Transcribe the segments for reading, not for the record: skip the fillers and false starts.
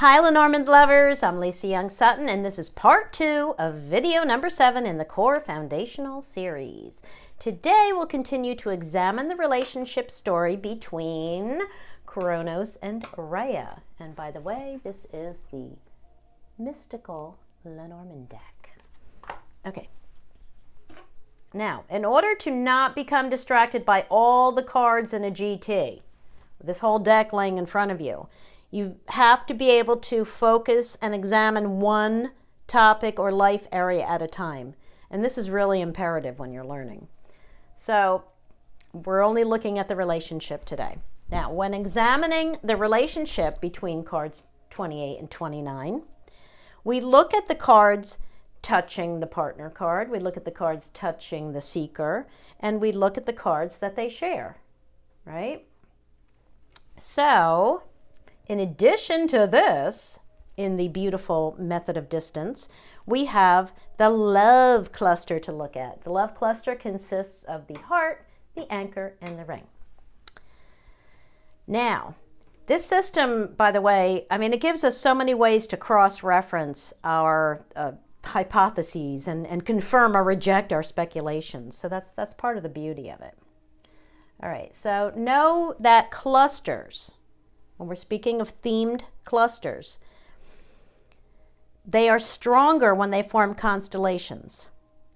Hi Lenormand lovers, I'm Lisa Young Sutton and this is part 2 of video number 7 in the Core Foundational series. Today we'll continue to examine the relationship story between Kronos and Rhea. And by the way, this is the mystical Lenormand deck. Okay. Now, in order to not become distracted by all the cards in a GT, this whole deck laying in front of you, you have to be able to focus and examine one topic or life area at a time. And this is really imperative when you're learning. So we're only looking at the relationship today. Now, when examining the relationship between cards 28 and 29, we look at the cards touching the partner card, we look at the cards touching the seeker, and we look at the cards that they share, right? So, in addition to this, in the beautiful method of distance, we have the love cluster to look at. The love cluster consists of the heart, the anchor, and the ring. Now, this system, by the way, it gives us so many ways to cross-reference our hypotheses and confirm or reject our speculations. So that's part of the beauty of it. All right, so know that clusters, when we're speaking of themed clusters, they are stronger when they form constellations.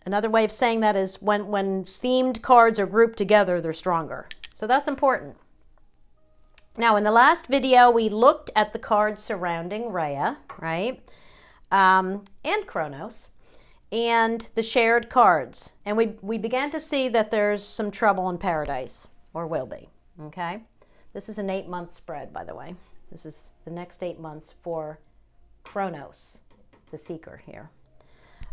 Another way of saying that is when themed cards are grouped together, they're stronger. So that's important. Now, in the last video, we looked at the cards surrounding Rhea, right? And Kronos, and the shared cards. And we began to see that there's some trouble in paradise, or will be, okay? This is an 8-month spread, by the way. This is the next 8 months for Kronos, the seeker here.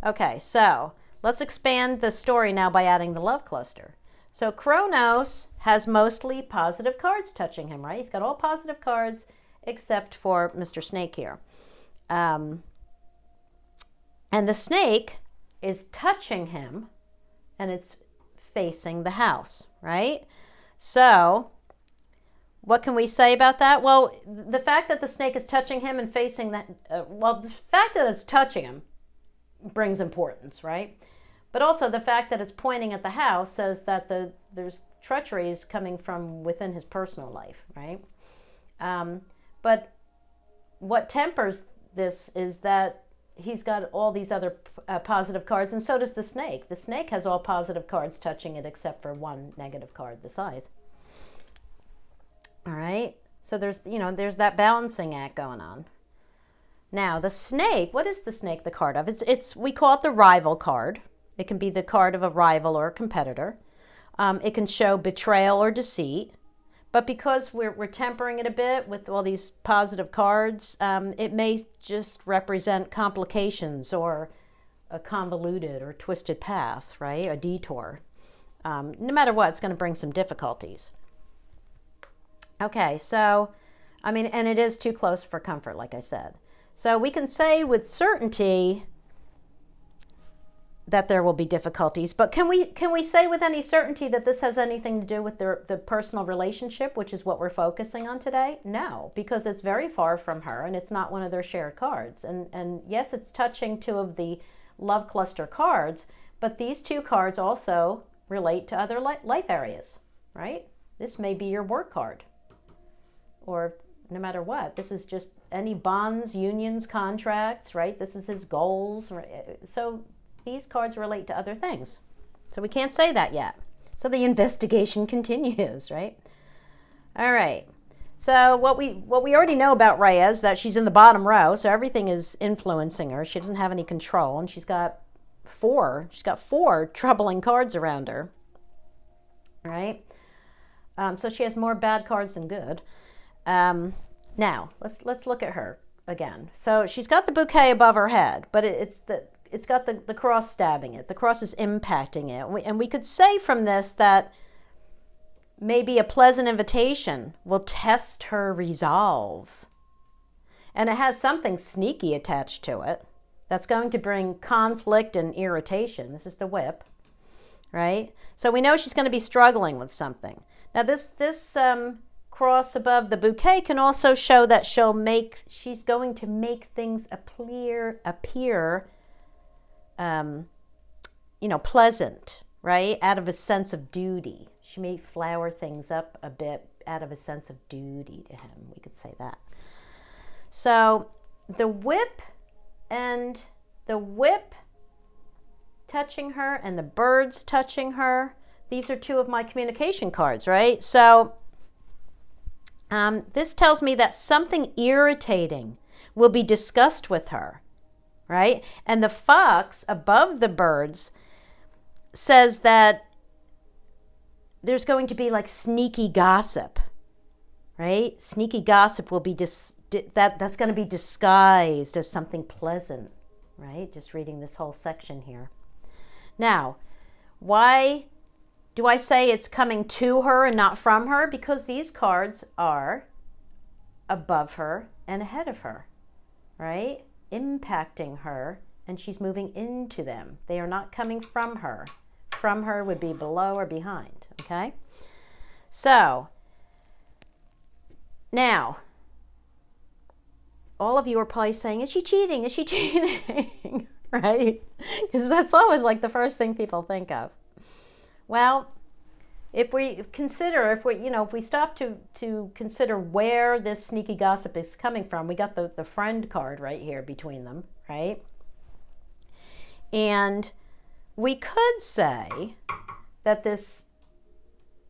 Okay, so let's expand the story now by adding the love cluster. So Kronos has mostly positive cards touching him, right? He's got all positive cards except for Mr. Snake here. And the snake is touching him and it's facing the house, right? So what can we say about that? Well, the fact that the snake is touching him and facing that, the fact that it's touching him brings importance, right? But also the fact that it's pointing at the house says that there's treacheries coming from within his personal life, right? But what tempers this is that he's got all these other positive cards, and so does the snake. The snake has all positive cards touching it except for one negative card, the scythe. All right, so there's that balancing act going on. Now, the snake, what is the snake the card of? We call it the rival card. It can be the card of a rival or a competitor. It can show betrayal or deceit. But because we're tempering it a bit with all these positive cards, it may just represent complications or a convoluted or twisted path, right? A detour. No matter what, it's going to bring some difficulties. Okay, so, and it is too close for comfort, like I said. So we can say with certainty that there will be difficulties, but can we say with any certainty that this has anything to do with the personal relationship, which is what we're focusing on today? No, because it's very far from her and it's not one of their shared cards. And yes, it's touching 2 of the love cluster cards, but these 2 cards also relate to other life areas, right? This may be your work card, or no matter what, this is just any bonds, unions, contracts, right? This is his goals. Right? So these cards relate to other things. So we can't say that yet. So the investigation continues, right? All right. So what we already know about Rhea is that she's in the bottom row, so everything is influencing her. She doesn't have any control, and she's got 4 troubling cards around her. All right? So she has more bad cards than good. Now, let's look at her again. So she's got the bouquet above her head, but it's got the cross stabbing it. The cross is impacting it. And we could say from this that maybe a pleasant invitation will test her resolve. And it has something sneaky attached to it that's going to bring conflict and irritation. This is the whip, right? So we know she's going to be struggling with something. Now this cross above the bouquet can also show that she's going to make things appear pleasant, right? Out of a sense of duty. She may flower things up a bit out of a sense of duty to him. We could say that. So the whip touching her and the birds touching her, these are two of my communication cards, right? So this tells me that something irritating will be discussed with her, right? And the fox above the birds says that there's going to be like sneaky gossip, right? Sneaky gossip will be that's going to be disguised as something pleasant, right? Just reading this whole section here. Now, why do I say it's coming to her and not from her? Because these cards are above her and ahead of her, right? Impacting her, and she's moving into them. They are not coming from her. From her would be below or behind, okay? So, now, all of you are probably saying, is she cheating? Is she cheating? Right? Because that's always like the first thing people think of. Well, if we stop to consider where this sneaky gossip is coming from, we got the friend card right here between them, right? And we could say that this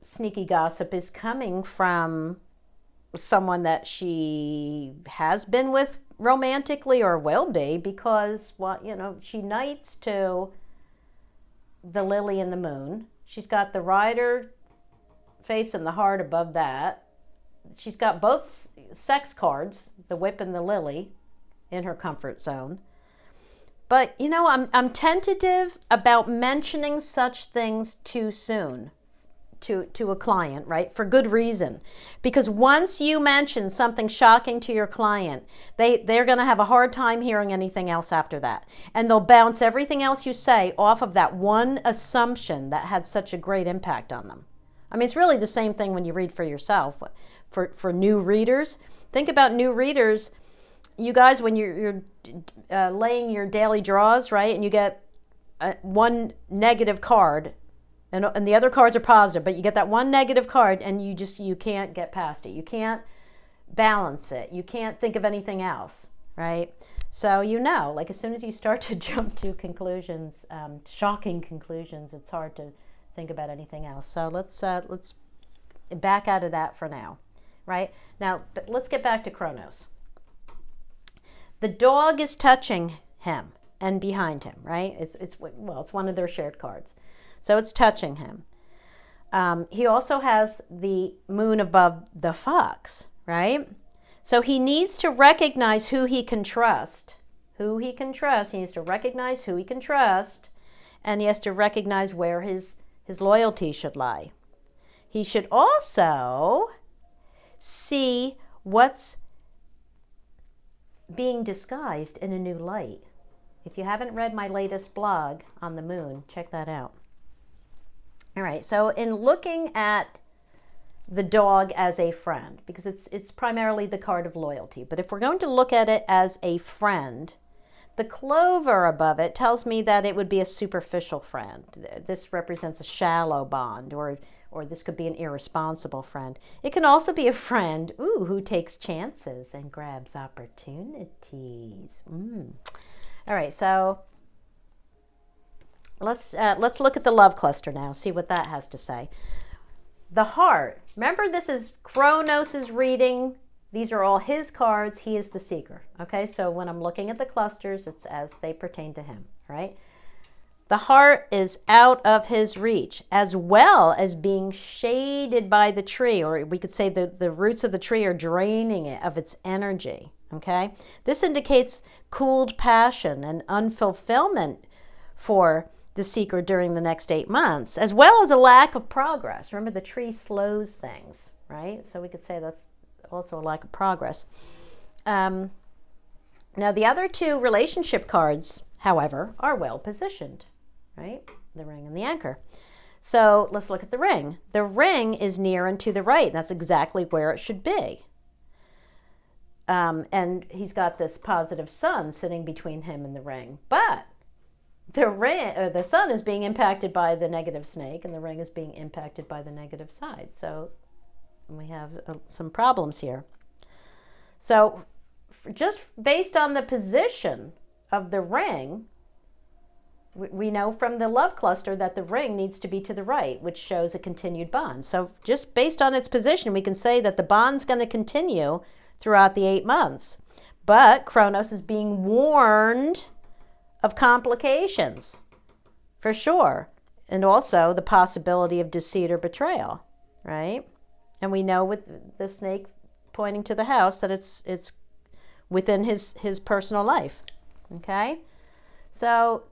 sneaky gossip is coming from someone that she has been with romantically or will be, because she knights to the lily and the moon. She's got the rider face and the heart above that. She's got both sex cards, the whip and the lily, in her comfort zone. But I'm tentative about mentioning such things too soon to a client, right? For good reason. Because once you mention something shocking to your client, they're going to have a hard time hearing anything else after that. And they'll bounce everything else you say off of that one assumption that had such a great impact on them. I mean, it's really the same thing when you read for yourself. For new readers, think about new readers. You guys, when you're laying your daily draws, right? And you get one negative card, and the other cards are positive, but you get that one negative card and you can't get past it. You can't balance it. You can't think of anything else, right? So like as soon as you start to jump to conclusions, shocking conclusions, it's hard to think about anything else. So let's back out of that for now, right? Now, but let's get back to Kronos. The dog is touching him and behind him, right? It's one of their shared cards. So it's touching him. He also has the moon above the fox, right? So he needs to recognize who he can trust. Who he can trust. He needs to recognize who he can trust, and he has to recognize where his loyalty should lie. He should also see what's being disguised in a new light. If you haven't read my latest blog on the moon, check that out. All right, so in looking at the dog as a friend, because it's primarily the card of loyalty, but if we're going to look at it as a friend, the clover above it tells me that it would be a superficial friend. This represents a shallow bond, or this could be an irresponsible friend. It can also be a friend, who takes chances and grabs opportunities. All right, so let's look at the love cluster now, see what that has to say. The heart. Remember, this is Kronos' reading. These are all his cards. He is the seeker. Okay, so when I'm looking at the clusters, it's as they pertain to him, right? The heart is out of his reach, as well as being shaded by the tree, or we could say the roots of the tree are draining it of its energy, okay? This indicates cooled passion and unfulfillment for the seeker during the next 8 months, as well as a lack of progress. Remember, the tree slows things, right? So we could say that's also a lack of progress. Now, the other two relationship cards, however, are well positioned, right? The ring and the anchor. So let's look at the ring. The ring is near and to the right. That's exactly where it should be. And he's got this positive sun sitting between him and the ring. But the sun is being impacted by the negative snake, and the ring is being impacted by the negative side. So we have some problems here. So just based on the position of the ring, we know from the love cluster that the ring needs to be to the right, which shows a continued bond. So just based on its position, we can say that the bond's going to continue throughout the 8 months. But Kronos is being warned of complications, for sure. And also the possibility of deceit or betrayal, right? And we know with the snake pointing to the house that it's within his personal life, okay? So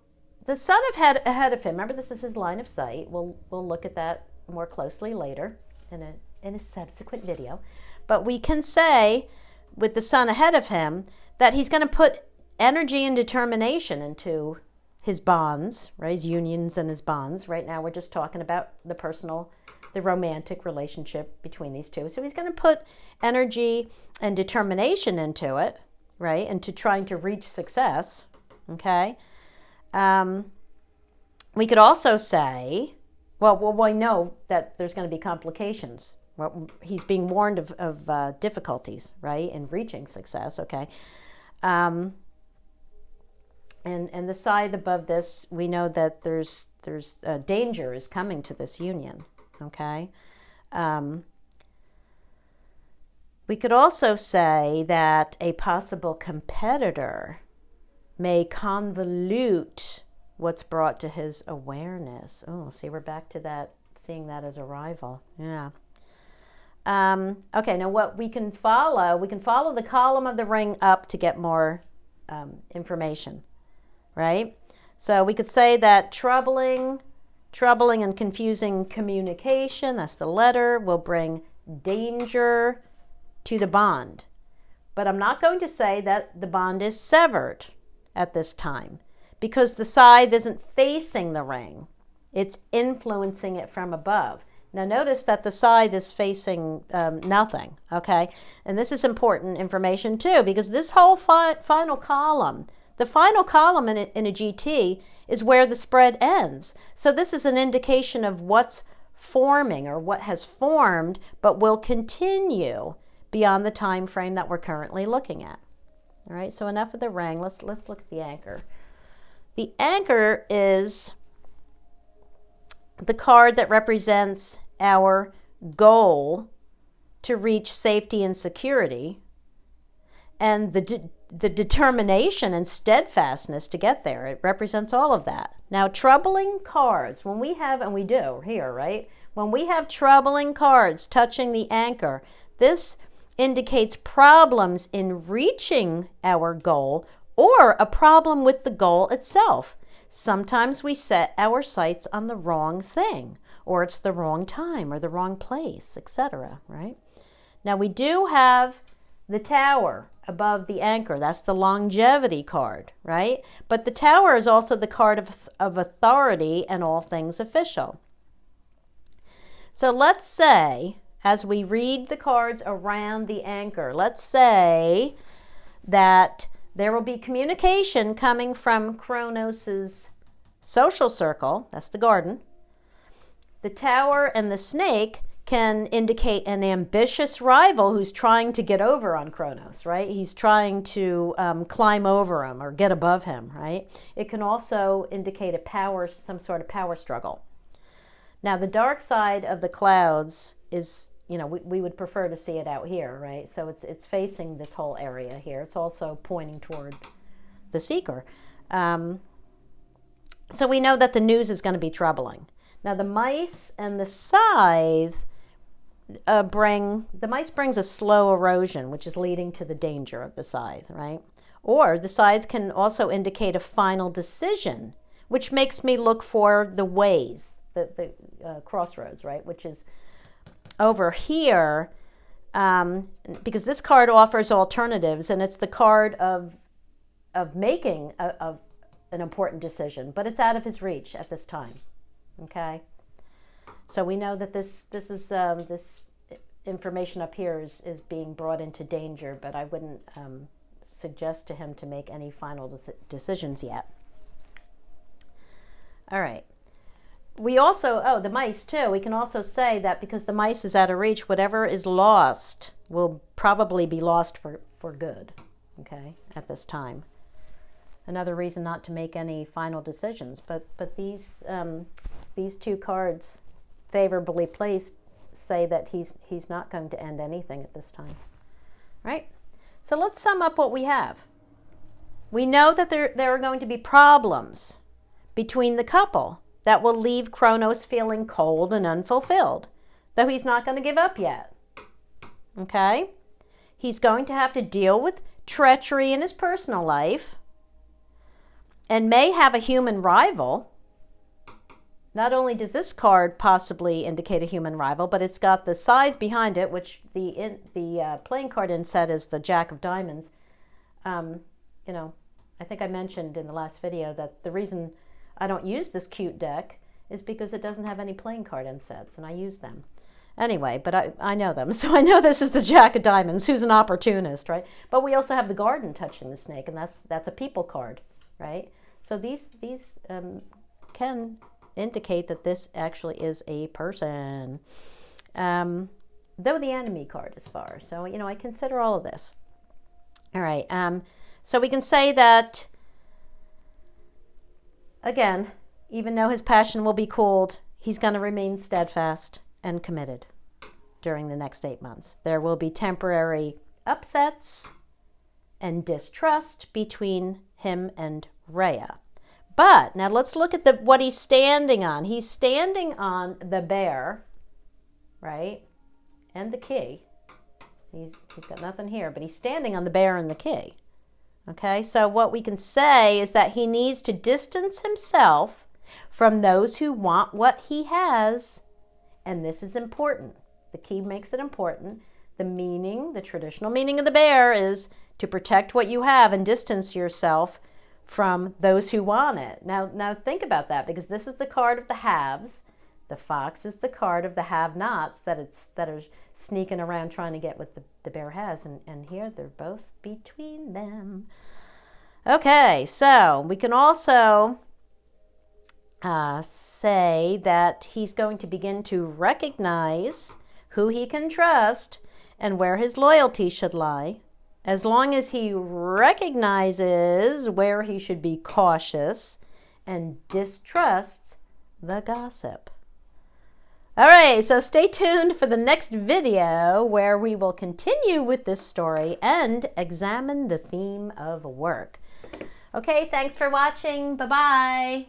the sun ahead of him, remember this is his line of sight. We'll look at that more closely later in a subsequent video. But we can say with the sun ahead of him that he's going to put energy and determination into his bonds, right? His unions and his bonds. Right now we're just talking about the romantic relationship between these two. So he's going to put energy and determination into it, right? Into trying to reach success, okay? We could also say, well, we know that there's going to be complications. Well, he's being warned of difficulties, right, in reaching success, okay? And the side above this, we know that there's danger is coming to this union, okay? We could also say that a possible competitor may convolute what's brought to his awareness. Oh, see, we're back to that, seeing that as a rival. Yeah. Okay, now what we can follow the column of the ring up to get more information, right? So we could say that troubling and confusing communication, that's the letter, will bring danger to the bond. But I'm not going to say that the bond is severed at this time, because the scythe isn't facing the ring. It's influencing it from above. Now notice that the scythe is facing nothing, okay? And this is important information too, because this whole final column, the final column in a GT is where the spread ends. So this is an indication of what's forming or what has formed but will continue beyond the time frame that we're currently looking at. All right, so enough of the ring. Let's look at the anchor. The anchor is the card that represents our goal to reach safety and security, and the determination and steadfastness to get there. It represents all of that. Now, troubling cards, when we have, and we do here, right? When we have troubling cards touching the anchor, this indicates problems in reaching our goal or a problem with the goal itself. Sometimes we set our sights on the wrong thing, or it's the wrong time or the wrong place, etc., right? Now we do have the tower above the anchor. That's the longevity card, right? But the tower is also the card of authority and all things official. So let's say, as we read the cards around the anchor, let's say that there will be communication coming from Kronos's social circle, that's the garden. The tower and the snake can indicate an ambitious rival who's trying to get over on Kronos, right? He's trying to climb over him or get above him, right? It can also indicate some sort of power struggle. Now, the dark side of the clouds is, we would prefer to see it out here, right? So it's facing this whole area here. It's also pointing toward the seeker. So we know that the news is going to be troubling. Now, the mice and the scythe the mice brings a slow erosion, which is leading to the danger of the scythe, right? Or the scythe can also indicate a final decision, which makes me look for the ways, the crossroads, right? Which is over here, because this card offers alternatives, and it's the card of making an important decision, but it's out of his reach at this time, okay? So we know that this information up here is being brought into danger, but I wouldn't suggest to him to make any final decisions yet. All right. We also, oh, the mice too. We can also say that because the mice is out of reach, whatever is lost will probably be lost for good, okay, at this time. Another reason not to make any final decisions. But these two cards, favorably placed, say that he's not going to end anything at this time, right? So let's sum up what we have. We know that there are going to be problems between the couple that will leave Kronos feeling cold and unfulfilled, though he's not going to give up yet, okay? He's going to have to deal with treachery in his personal life and may have a human rival. Not only does this card possibly indicate a human rival, but it's got the scythe behind it, which the playing card inset is the Jack of Diamonds. You know, I think I mentioned in the last video that the reason I don't use this cute deck is because it doesn't have any playing card insets, and I use them. Anyway, but I know them, so I know this is the Jack of Diamonds, who's an opportunist, right? But we also have the garden touching the snake, and that's a people card, right? So these can indicate that this actually is a person, though the enemy card is far. So, you know, I consider all of this. All right, so we can say that, again, even though his passion will be cooled, he's going to remain steadfast and committed during the next 8 months. There will be temporary upsets and distrust between him and Rhea. But now let's look at what he's standing on. He's standing on the bear, right? And the key. He's got nothing here, but he's standing on the bear and the key. Okay, so what we can say is that he needs to distance himself from those who want what he has. And this is important. The key makes it important. The traditional meaning of the bear is to protect what you have and distance yourself from those who want it. Now think about that, because this is the card of the haves. The fox is the card of the have-nots that are sneaking around trying to get what the bear has. And here they're both between them. Okay, so we can also say that he's going to begin to recognize who he can trust and where his loyalty should lie, as long as he recognizes where he should be cautious and distrusts the gossip. All right, so stay tuned for the next video where we will continue with this story and examine the theme of work. Okay, thanks for watching. Bye-bye.